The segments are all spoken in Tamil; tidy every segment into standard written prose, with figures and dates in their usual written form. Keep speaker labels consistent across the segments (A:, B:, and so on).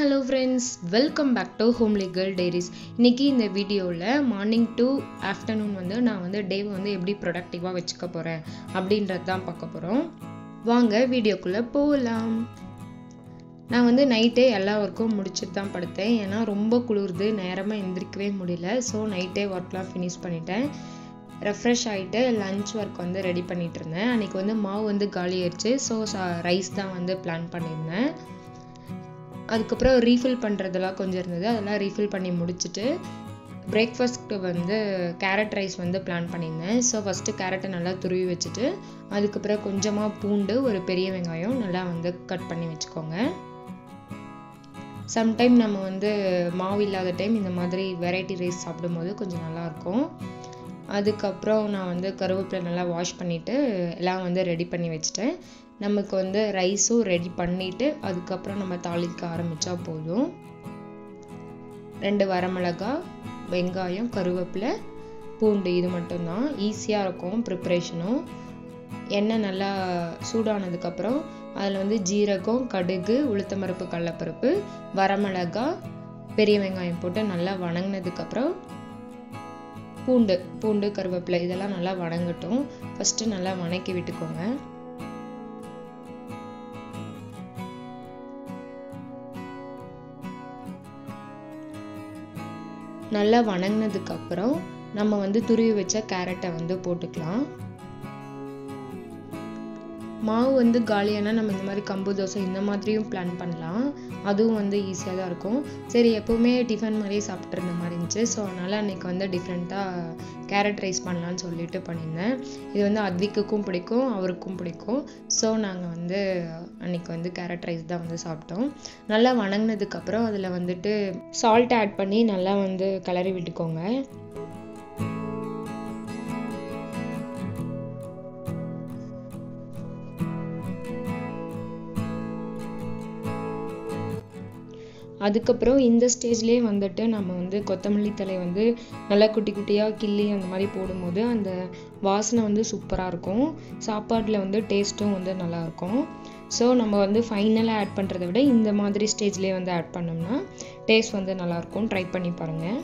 A: hello friends, welcome back to homelygirl diaries. இன்னைக்கு இந்த வீடியோல மார்னிங் டு ஆஃப்டர்நூன் நான் டே எப்படி ப்ரொடக்டிவா வச்சுக்க போறேன் அப்படின்றது தான் பார்க்க போறோம். வாங்க வீடியோக்குள்ள போகலாம். நான் நைட்டே எல்லா ஒர்க்கும் முடிச்சிட்டு தான் படுத்தேன். ஏன்னா ரொம்ப குளிருது, நேரமா எந்திரிக்கவே முடியல. ஸோ நைட்டே ஒர்க்லாம் ஃபினிஷ் பண்ணிட்டேன். ரெஃப்ரெஷ் ஆகிட்டு லஞ்ச் ஒர்க் ரெடி பண்ணிட்டு இருந்தேன். அன்னைக்கு மாவு காலி ஆயிடுச்சு. ஸோ ரைஸ் தான் பிளான் பண்ணியிருந்தேன். அதுக்கப்புறம் ரீஃபில் பண்ணுறதெல்லாம் கொஞ்சம் இருந்தது, அதெல்லாம் ரீஃபில் பண்ணி முடிச்சுட்டு பிரேக்ஃபாஸ்ட்டு கேரட் ரைஸ் பிளான் பண்ணியிருந்தேன். ஸோ ஃபஸ்ட்டு கேரட்டை நல்லா துருவி வச்சுட்டு அதுக்கப்புறம் கொஞ்சமாக பூண்டு, ஒரு பெரிய வெங்காயம் நல்லா கட் பண்ணி வச்சுக்கோங்க. சம்டைம் நம்ம மாவு இல்லாத டைம் இந்த மாதிரி வெரைட்டி ரைஸ் சாப்பிடும்போது கொஞ்சம் நல்லாயிருக்கும். அதுக்கப்புறம் நான் கருவேப்பிலை நல்லா வாஷ் பண்ணிவிட்டு எல்லாம் ரெடி பண்ணி வச்சுட்டேன். நமக்கு ரைஸும் ரெடி பண்ணிவிட்டு அதுக்கப்புறம் நம்ம தாளிக்க ஆரம்பித்தா போதும். 2 வரமிளகாய், வெங்காயம், கருவேப்பிலை, பூண்டு, இது மட்டும்தான். ஈஸியாக இருக்கும் ப்ரிப்ரேஷனும். எண்ணெய் நல்லா சூடானதுக்கப்புறம் அதில் ஜீரகம், கடுகு, உளுத்தம்பருப்பு, கடலைப்பருப்பு, வரமிளகாய், பெரிய வெங்காயம் போட்டு நல்லா வணங்கினதுக்கப்புறம் பூண்டு, கருவேப்பிலை இதெல்லாம் நல்லா வணங்கட்டும். ஃபஸ்ட்டு நல்லா வணக்கி விட்டுக்கோங்க. நல்லா வணங்கினதுக்கு அப்புறம் நம்ம துருவி வச்ச கேரட்டை போட்டுக்கலாம். மாவு காலியானா நம்ம இந்த மாதிரி கம்பு தோசை இந்த மாதிரியும் பிளான் பண்ணலாம். அதுவும் ஈஸியாக தான் இருக்கும். சரி, எப்போவுமே டிஃபன் மாதிரியே சாப்பிட்ருந்த மாதிரி இருந்துச்சு. ஸோ அதனால் அன்றைக்கி டிஃப்ரெண்ட்டாக கேரட் ரைஸ் பண்ணலான்னு சொல்லிட்டு பண்ணியிருந்தேன். இது அத்விக்குக்கும் பிடிக்கும், அவருக்கும் பிடிக்கும். ஸோ நாங்கள் அன்றைக்கி கேரட் ரைஸ் தான் சாப்பிட்டோம். நல்லா வணங்கினதுக்கப்புறம் அதில் சால்ட் ஆட் பண்ணி நல்லா கிளறி விட்டுக்கோங்க. அதுக்கப்புறம் இந்த ஸ்டேஜ்லேயே நம்ம கொத்தமல்லி தழை நல்லா குட்டி குட்டியாக கிள்ளி அந்த மாதிரி போடும்போது அந்த வாசனை சூப்பராக இருக்கும். சாப்பாட்டில் டேஸ்ட்டும் நல்லாயிருக்கும். ஸோ நம்ம ஃபைனலாக ஆட் பண்ணுறதை விட இந்த மாதிரி ஸ்டேஜ்லேயே ஆட் பண்ணோம்னா டேஸ்ட் நல்லாயிருக்கும். ட்ரை பண்ணி பாருங்கள்.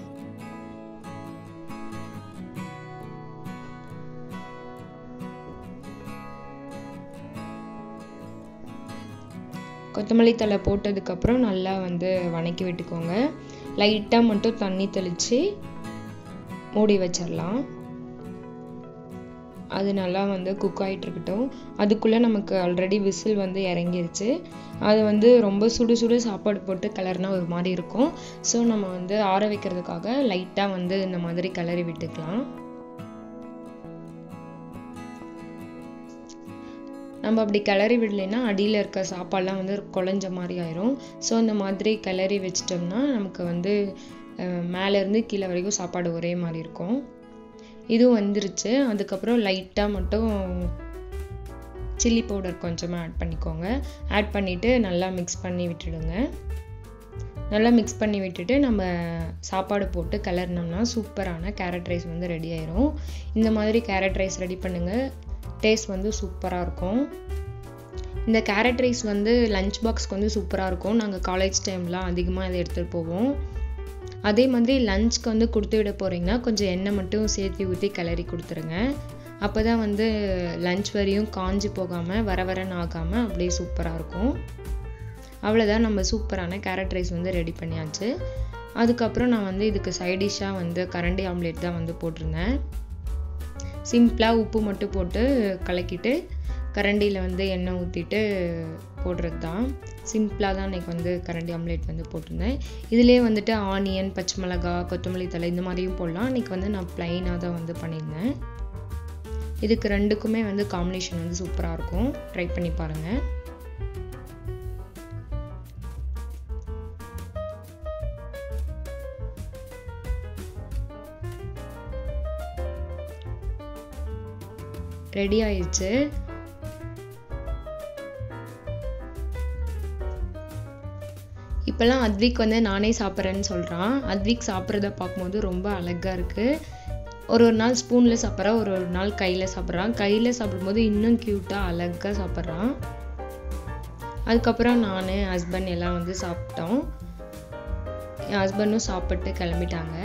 A: கொத்தமல்லி தழை போட்டதுக்கப்புறம் நல்லா வணக்கி விட்டுக்கோங்க. லைட்டாக மட்டும் தண்ணி தெளித்து மூடி வச்சிடலாம். அது நல்லா குக் ஆகிட்டு இருக்கட்டும். அதுக்குள்ளே நமக்கு ஆல்ரெடி விசில் இறங்கிருச்சு. அது ரொம்ப சுடு சுடு சாப்பாடு போட்டு கிளறினா ஒரு மாதிரி இருக்கும். ஸோ நம்ம ஆற வைக்கிறதுக்காக லைட்டாக இந்த மாதிரி கிளறி விட்டுக்கலாம். நம்ம அப்படி கிளறி விடலைன்னா அடியில் இருக்க சாப்பாடெலாம் குழஞ்ச மாதிரி ஆயிரும். ஸோ இந்த மாதிரி கிளறி வச்சிட்டோம்னா நமக்கு மேலேருந்து கீழே வரைக்கும் சாப்பாடு ஒரே மாதிரி இருக்கும். இதுவும் வந்துருச்சு. அதுக்கப்புறம் லைட்டாக மட்டும் சில்லி பவுடர் கொஞ்சமாக ஆட் பண்ணிக்கோங்க. ஆட் பண்ணிவிட்டு நல்லா மிக்ஸ் பண்ணி விட்டுடுங்க. நல்லா மிக்ஸ் பண்ணி விட்டுட்டு நம்ம சாப்பாடு போட்டு கிளறினோம்னா சூப்பரான கேரட் ரைஸ் ரெடி ஆயிரும். இந்த மாதிரி கேரட் ரைஸ் ரெடி பண்ணுங்கள். டேஸ்ட் சூப்பராக இருக்கும். இந்த கேரட் ரைஸ் லஞ்ச் பாக்ஸ்க்கு சூப்பராக இருக்கும். நாங்கள் காலேஜ் டைம்லாம் அதிகமாக இதை எடுத்துகிட்டு போவோம். அதே மாதிரி லஞ்ச்க்கு கொடுத்து விட போகிறீங்கன்னா கொஞ்சம் எண்ணெய் மட்டும் சேர்த்து ஊற்றி கிளறி கொடுத்துருங்க. அப்போ தான் லஞ்ச் வரையும் காஞ்சி போகாமல் வரன்னு ஆகாமல் அப்படியே சூப்பராக இருக்கும். அவ்வளோதான், நம்ம சூப்பரான கேரட் ரைஸ் ரெடி பண்ணியாச்சு. அதுக்கப்புறம் நான் இதுக்கு சைடிஷ்ஷாக கரண்டி ஆம்லேட் தான் போட்டிருந்தேன். சிம்பிளாக உப்பு மட்டும் போட்டு கலக்கிட்டு கரண்டியில் எண்ணெய் ஊற்றிட்டு போடுறது தான். சிம்பிளாக தான் இன்றைக்கி கரண்டி ஆம்லேட் போட்டிருந்தேன். இதிலே ஆனியன், பச்சை மிளகாய், கொத்தமல்லி தழை இந்த மாதிரியும் போடலாம். இன்றைக்கி நான் ப்ளைனாக தான் பண்ணியிருந்தேன். இதுக்கு ரெண்டுக்குமே காம்பினேஷன் சூப்பராக இருக்கும். ட்ரை பண்ணி பாருங்கள். ரெடி ஆயிடுச்சு. இப்போல்லாம் அத்விக் நானே சாப்பிட்றேன்னு சொல்கிறான். அத்விக் சாப்பிட்றத பார்க்கும்போது ரொம்ப அழகாக இருக்குது. ஒரு நாள் ஸ்பூனில் சாப்பிட்றான், ஒரு நாள் கையில் சாப்பிட்றான். கையில் சாப்பிடும்போது இன்னும் க்யூட்டாக அழகாக சாப்பிட்றான். அதுக்கப்புறம் நான் ஹஸ்பண்ட் எல்லாம் வந்து சாப்பிட்டோம். என் ஹஸ்பண்டும் சாப்பிட்டு கிளம்பிட்டாங்க.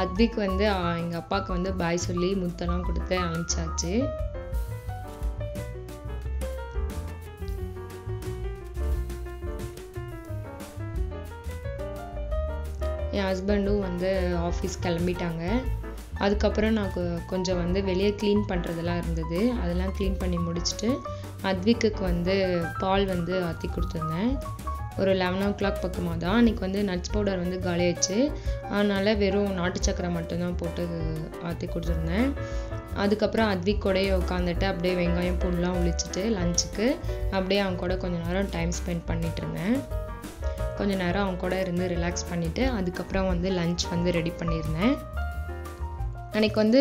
A: அத்விக் வந்து எங்கள் அப்பாவுக்கு வந்து பாய் சொல்லி முத்தெல்லாம் கொடுத்து அனுப்பிச்சாச்சு. என் ஹஸ்பண்டும் வந்து ஆஃபீஸ் கிளம்பிட்டாங்க. அதுக்கப்புறம் நான் கொஞ்சம் வந்து வெளியே க்ளீன் பண்ணுறதெல்லாம் இருந்தது. அதெல்லாம் க்ளீன் பண்ணி முடிச்சுட்டு அத்விக்கு வந்து பால் வந்து ஆற்றி கொடுத்துருந்தேன். ஒரு 11 o'clock பக்கமாக தான். அன்றைக்கி வந்து நட்ஸ் பவுடர் வந்து காலியாச்சு. அதனால் வெறும் நாட்டு சக்கரை மட்டும்தான் போட்டு ஆற்றி கொடுத்துருந்தேன். அதுக்கப்புறம் அத்விக் கூடயே உட்காந்துட்டு அப்படியே வெங்காயம் பூண்டுலாம் உளிச்சிட்டு லஞ்சுக்கு அப்படியே அவங்க கூட கொஞ்சம் நேரம் டைம் ஸ்பெண்ட் பண்ணிகிட்டு இருந்தேன். கொஞ்சம் நேரம் அவங்க கூட இருந்து ரிலாக்ஸ் பண்ணிவிட்டு அதுக்கப்புறம் வந்து லஞ்ச் வந்து ரெடி பண்ணியிருந்தேன். அன்றைக்கி வந்து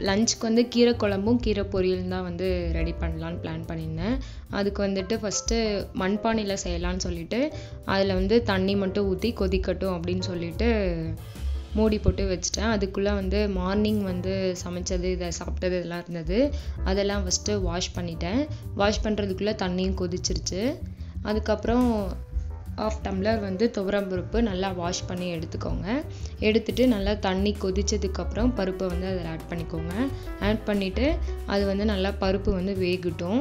A: லஞ்சுக்கு வந்து கீரை குழம்பும் கீரை பொரியலும் தான் வந்து ரெடி பண்ணலான்னு பிளான் பண்ணியிருந்தேன். அதுக்கு வந்துட்டு ஃபஸ்ட்டு மண்பானையில் செய்யலான்னு சொல்லிட்டு அதில் வந்து தண்ணி மட்டும் ஊற்றி கொதிக்கட்டும் அப்படின்னு சொல்லிட்டு மூடி போட்டு வச்சுட்டேன். அதுக்குள்ளே வந்து மார்னிங் வந்து சமைச்சது இதை சாப்பிட்டது இதெல்லாம் இருந்தது. அதெல்லாம் ஃபஸ்ட்டு வாஷ் பண்ணிட்டேன். வாஷ் பண்ணுறதுக்குள்ளே தண்ணியும் கொதிச்சிருச்சு. அதுக்கப்புறம் 1/2 டம்ளர் வந்து துவரம்பருப்பு நல்லா வாஷ் பண்ணி எடுத்துக்கோங்க. எடுத்துட்டு நல்லா தண்ணி கொதிச்சதுக்கப்புறம் பருப்பை வந்து அதில் ஆட் பண்ணிக்கோங்க. ஆட் பண்ணிவிட்டு அது வந்து நல்லா பருப்பு வந்து வேகட்டும்.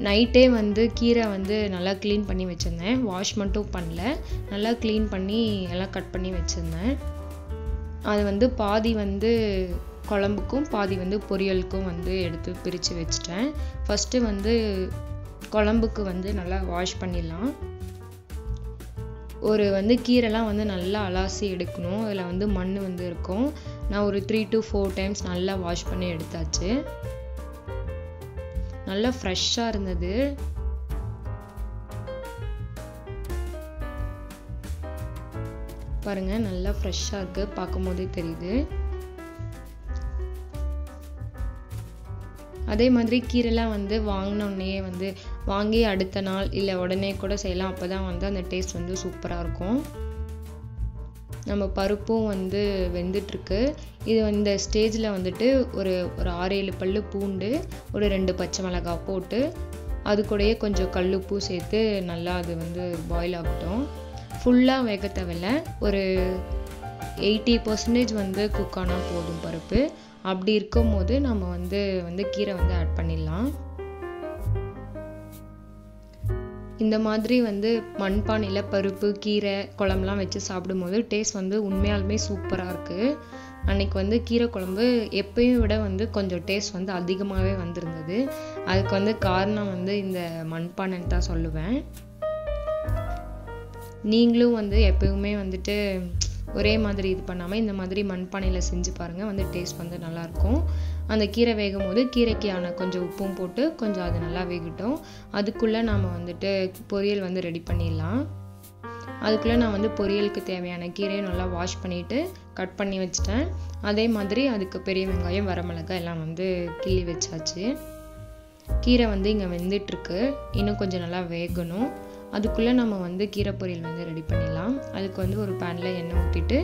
A: நைட்டே வந்து கீரை வந்து நல்லா க்ளீன் பண்ணி வச்சுருந்தேன். வாஷ் மட்டும் பண்ணல, நல்லா க்ளீன் பண்ணி எல்லாம் கட் பண்ணி வச்சுருந்தேன். அது வந்து பாதி வந்து குழம்புக்கும் பாதி வந்து பொரியலுக்கும் வந்து எடுத்து பிரித்து வச்சுட்டேன். ஃபஸ்ட்டு வந்து குழம்புக்கு வந்து நல்லா வாஷ் பண்ணிடலாம். ஒரு வந்து கீரைலாம் வந்து நல்லா அலாசி எடுக்கணும். அதில் வந்து மண் வந்து இருக்கும். நான் ஒரு 3 to 4 times நல்லா வாஷ் பண்ணி எடுத்தாச்சு. நல்லா ஃப்ரெஷ்ஷாக இருந்தது. பாருங்க, நல்லா ஃப்ரெஷ்ஷாக இருக்குது, பார்க்கும் போதே தெரியுது. அதே மாதிரி கீரைலாம் வந்து வாங்கினோடனே வந்து வாங்கி அடுத்த நாள் இல்லை உடனே கூட செய்யலாம். அப்போ தான் வந்து அந்த டேஸ்ட் வந்து சூப்பராக இருக்கும். நம்ம பருப்பும் வந்து வெந்துட்டுருக்கு. இது இந்த ஸ்டேஜில் வந்துட்டு ஒரு 6-7 பல்லு பூண்டு, ஒரு 2 பச்சை மிளகாய் போட்டு அது கூடயே கொஞ்சம் கல்லுப்பு சேர்த்து நல்லா அது வந்து பாயில் ஆகட்டும். ஃபுல்லாக வேக தேவையில்ல, ஒரு 80% வந்து குக் ஆனால் போதும் பருப்பு. அப்படி இருக்கும் போது நம்ம வந்து கீரை வந்து ஆட் பண்ணிடலாம். இந்த மாதிரி வந்து மண்பானையில் பருப்பு கீரை குழம்புலாம் வச்சு சாப்பிடும்போது டேஸ்ட் வந்து உண்மையாலுமே சூப்பராக இருக்குது. அன்றைக்கி வந்து கீரை குழம்பு எப்பயும் விட வந்து கொஞ்சம் டேஸ்ட் வந்து அதிகமாகவே வந்திருந்தது. அதுக்கு வந்து காரணம் வந்து இந்த மண்பானைன்னு தான் சொல்லுவேன். நீங்களும் வந்து எப்பவுமே வந்துட்டு ஒரே மாதிரி இது பண்ணாமல் இந்த மாதிரி மண்பானையில் செஞ்சு பாருங்கள், வந்து டேஸ்ட் வந்து நல்லாயிருக்கும். அந்த கீரை வேகும் போது கீரைக்கான கொஞ்சம் உப்பும் போட்டு கொஞ்சம் அது நல்லா வேகட்டும். அதுக்குள்ளே நாம் வந்துட்டு பொரியல் வந்து ரெடி பண்ணிடலாம். அதுக்குள்ளே நான் வந்து பொரியலுக்கு தேவையான கீரையை நல்லா வாஷ் பண்ணிவிட்டு கட் பண்ணி வச்சுட்டேன். அதே மாதிரி அதுக்கு பெரிய வெங்காயம் வரமிளகாய் எல்லாம் வந்து கிள்ளி வச்சாச்சு. கீரை வந்து இங்கே வெந்துட்டுருக்கு, இன்னும் கொஞ்சம் நல்லா வேகணும். அதுக்குள்ளே நம்ம வந்து கீரை பொரியல் வந்து ரெடி பண்ணிடலாம். அதுக்கு வந்து ஒரு பேனில் எண்ணெய் ஊற்றிட்டு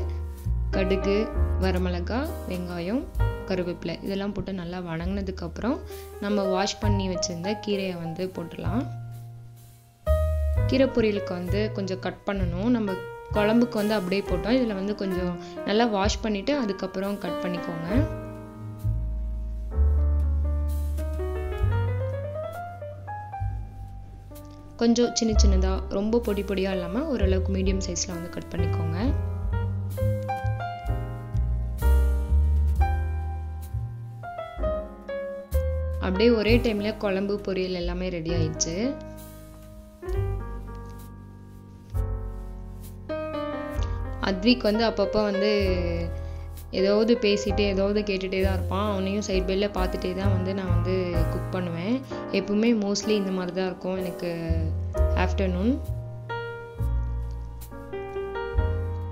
A: கடுகு, வரமிளகாய், வெங்காயம், கருவேப்பிலை இதெல்லாம் போட்டு நல்லா வணங்கினதுக்கப்புறம் நம்ம வாஷ் பண்ணி வச்சுருந்த கீரையை வந்து போட்டுடலாம். கீரை பொரியலுக்கு வந்து கொஞ்சம் கட் பண்ணணும். நம்ம குழம்புக்கு வந்து அப்படியே போட்டோம். இதில் வந்து கொஞ்சம் நல்லா வாஷ் பண்ணிவிட்டு அதுக்கப்புறம் கட் பண்ணிக்கோங்க. கொஞ்சம் சின்ன சின்னதாக, ரொம்ப பொடி பொடியாக இல்லாமல் ஓரளவுக்கு மீடியம் சைஸில் வந்து கட் பண்ணிக்கோங்க. அப்படியே ஒரே டைமில் குழம்பு பொரியல் எல்லாமே ரெடி ஆயிடுச்சு. அத்விக் வந்து அப்பப்போ வந்து ஏதாவது பேசிகிட்டே ஏதாவது கேட்டுகிட்டே தான் இருப்பான். அவனையும் சைட் பைல பார்த்துட்டே தான் வந்து நான் வந்து குக் பண்ணுவேன். எப்பவுமே மோஸ்ட்லி இந்த மாதிரி தான் இருக்கும் எனக்கு ஆஃப்டர்நூன்.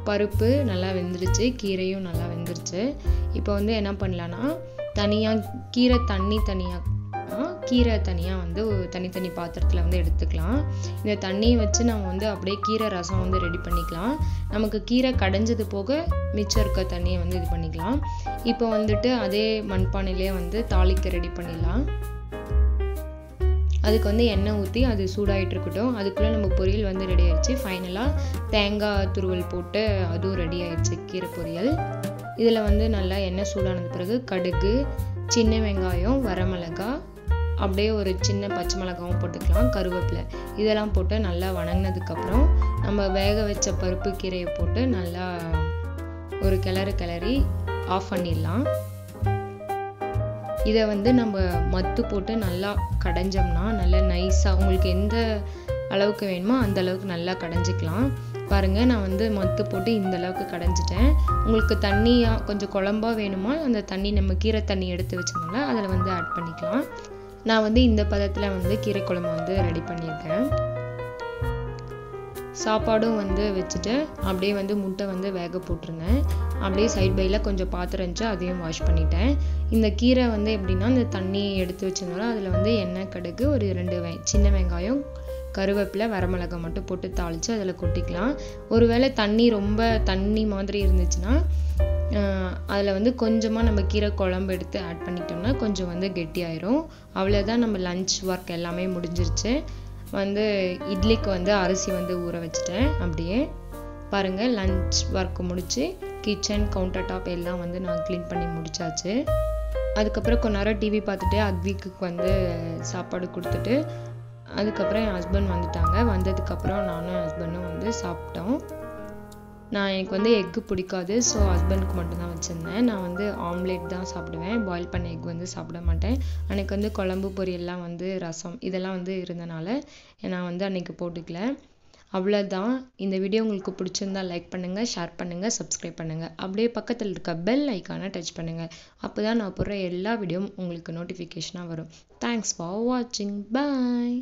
A: பருப்பு நல்லா வெந்துருச்சு, கீரையும் நல்லா வெந்துருச்சு. இப்போ வந்து என்ன பண்ணலான்னா தனியாக கீரை தனியாக வந்து தனித்தனி பாத்திரத்தில் வந்து எடுத்துக்கலாம். இந்த தண்ணியை வச்சு நம்ம வந்து அப்படியே கீரை ரசம் வந்து ரெடி பண்ணிக்கலாம். நமக்கு கீரை கடைஞ்சது போக மிச்சம் இருக்க தண்ணியை வந்து இது பண்ணிக்கலாம். இப்போ வந்துட்டு அதே மண்பானையிலே வந்து தாளிக்க ரெடி பண்ணிடலாம். அதுக்கு வந்து எண்ணெய் ஊற்றி அது சூடாகிட்டு இருக்கட்டும். அதுக்குள்ளே நம்ம பொரியல் வந்து ரெடி ஆயிடுச்சு. ஃபைனலாக தேங்காய் துருவல் போட்டு அதுவும் ரெடி ஆயிடுச்சு கீரை பொரியல். இதில் வந்து நல்லா எண்ணெய் சூடானது பிறகு கடுகு, சின்ன வெங்காயம், வரமிளகாய், அப்படியே ஒரு சின்ன பச்சை மிளகாவும் போட்டுக்கலாம், கருவேப்பிலை இதெல்லாம் போட்டு நல்லா வணங்கினதுக்கப்புறம் நம்ம வேக வச்ச பருப்பு கீரையை போட்டு நல்லா ஒரு கிளறி ஆஃப் பண்ணிடலாம். இதை வந்து நம்ம மத்து போட்டு நல்லா கடைஞ்சோம்னா நல்லா நைஸாக உங்களுக்கு எந்த அளவுக்கு வேணுமோ அந்த அளவுக்கு நல்லா கடைஞ்சிக்கலாம். பாருங்கள், நான் வந்து மத்து போட்டு இந்த அளவுக்கு கடைஞ்சிட்டேன். உங்களுக்கு தண்ணியாக கொஞ்சம் குழம்பா வேணுமா அந்த தண்ணி நம்ம கீரை தண்ணி எடுத்து வச்சோம்ல அதில் வந்து ஆட் பண்ணிக்கலாம். நான் வந்து இந்த பதத்தில் வந்து கீரை குழம்பு வந்து ரெடி பண்ணியிருக்கேன். சாப்பாடும் வந்து வச்சுட்டு அப்படியே வந்து முட்டை வந்து வேக போட்டிருந்தேன். அப்படியே சைட் பையில் கொஞ்சம் பாத்திரம் இருந்துச்சு, அதையும் வாஷ் பண்ணிட்டேன். இந்த கீரை வந்து எப்படின்னா இந்த தண்ணி எடுத்து வச்சதுனால அதில் வந்து எண்ணெய், கடுகு, ஒரு 2 சின்ன வெங்காயம், கருவேப்பிலை, வரமிளகாய் மட்டும் போட்டு தாளித்து அதில் கொட்டிக்கலாம். ஒருவேளை தண்ணி ரொம்ப தண்ணி மாதிரி இருந்துச்சுன்னா அதில் வந்து கொஞ்சமாக நம்ம கீரை குழம்பு எடுத்து ஆட் பண்ணிட்டோம்னா கொஞ்சம் வந்து கெட்டியாயிரும். அவ்வளோதான், நம்ம லஞ்ச் ஒர்க் எல்லாமே முடிஞ்சிருச்சு. வந்து இட்லிக்கு வந்து அரிசி வந்து ஊற வச்சுட்டேன். அப்படியே பாருங்கள், லஞ்ச் ஒர்க் முடிச்சு கிச்சன் கவுண்டர் டாப் எல்லாம் வந்து நான் க்ளீன் பண்ணி முடிச்சாச்சு. அதுக்கப்புறம் கொஞ்ச நேரம் டிவி பார்த்துட்டு அத்விக்கு வந்து சாப்பாடு கொடுத்துட்டு அதுக்கப்புறம் என் ஹஸ்பண்ட் வந்துட்டாங்க. வந்ததுக்கப்புறம் நானும் என் ஹஸ்பண்டும் வந்து சாப்பிட்டோம். எனக்கு வந்து எக்கு பிடிக்காது, ஸோ ஹஸ்பண்டுக்கு மட்டும்தான் வச்சுருந்தேன். நான் வந்து ஆம்லேட் தான் சாப்பிடுவேன், பாயில் பண்ண எக் வந்து சாப்பிட மாட்டேன். அன்றைக்கி வந்து குழம்பு பொரியல்லாம் வந்து ரசம் இதெல்லாம் வந்து இருந்தனால நான் வந்து அன்றைக்கி போட்டுக்கல. அவ்வளோதான். இந்த வீடியோ உங்களுக்கு பிடிச்சிருந்தா லைக் பண்ணுங்கள், ஷேர் பண்ணுங்கள், சப்ஸ்கிரைப் பண்ணுங்கள். அப்படியே பக்கத்தில் இருக்க பெல் ஐக்கானை டச் பண்ணுங்கள். அப்போ தான் நான் போடுற எல்லா வீடியோவும் உங்களுக்கு நோட்டிஃபிகேஷனாக வரும். தேங்க்ஸ் ஃபார் வாட்சிங். பாய்.